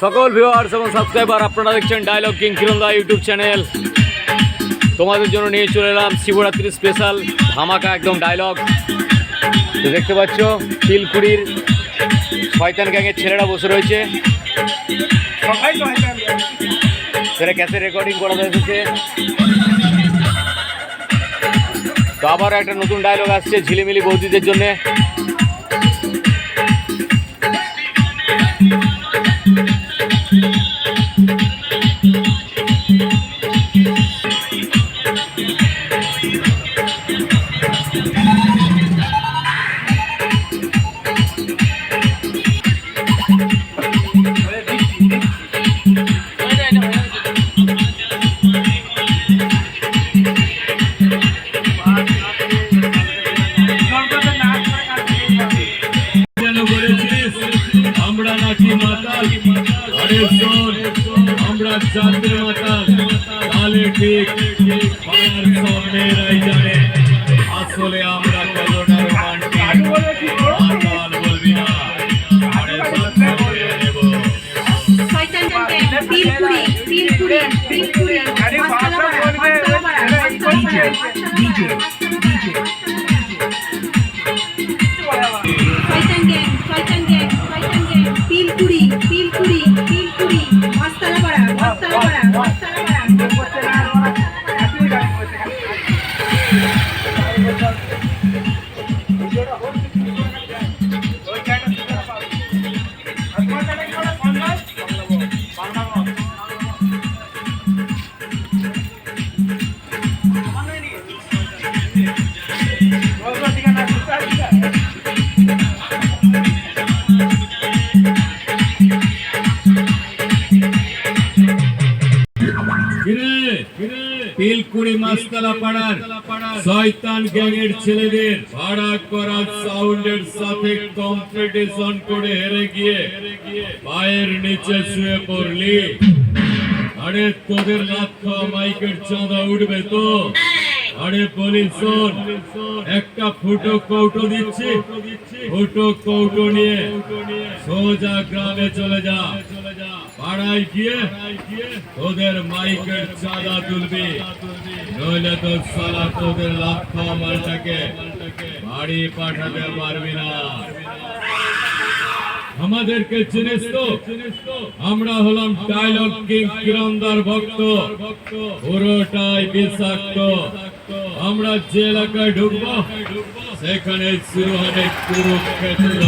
সকল ভিউয়ার্স এবং সাবস্ক্রাইবার, আপনারা দেখছেন ডায়লগ কিং কিরণদা ইউটিউব চ্যানেল। তোমাদের জন্য নিয়ে চলে এলাম শিবরাত্রি স্পেশাল ধামাকা একদম ডায়লগ। তো দেখতে পাচ্ছ তিলকুড়ির শয়তান গ্যাংয়ের ছেলেরা বসে রয়েছে, সেটা ক্যাসেট রেকর্ডিং করাতে এসেছে। তো আবার একটা নতুন ডায়লগ আসছে ঝিলিমিলি বৌদিদের জন্যে। আমরা নাকি মাতাল, আরে শোন আমরা চাঁদের মাতাল, তাহলে ঠিক পাড়ার সব মেয়েরাই জানে আসলে আমরা কতটা রোমান্টিক। মাতাল বলবি না, আরে সব বলে নেব। শয়তান গ্যাং তিলকুড়ি তিলকুড়ি তিলকুড়ি মাছতলা পাড়া ডিজে শয়তান গ্যাং শয়তান গ্যাং শয়তান গ্যাং তিলকুড়ি তিলকুড়ি তিলকুড়ি মাছতলা পাড়া মাছতলা পাড়া মাছতলা পাড়া। তিলকুড়ি মাছতলা পাড়ার শয়তান গ্যাংয়ের ছেলেদের ভাড়া করা সাউন্ডের সাথে কম্পিটিশন করে হেরে গিয়ে পায়ের নিচে শুয়ে পড়লি। আরে তোদের লাখ মাইকের চাঁদা উঠবে তো? আরে বলি শোন, একটা ফুটো কৌটো দিচ্ছি, ফুটো কৌটো নিয়ে সোজা গ্রামে চলে যা। পাড়ায় গিয়ে তোদের মাইকের চাঁদা তুলবি, নইলে তো সালা তোদের লাখ মালটাকে বাড়ি পাঠাতে পারবি না। আমাদেরকে চিনিস তো? আমরা হলাম ডায়লগ কিং কিরণদার ভক্ত, পুরোটাই বিষাক্ত। আমরা যে এলাকায় ঢুকবো সেখানে শুরু হবে কুরুক্ষেত্র।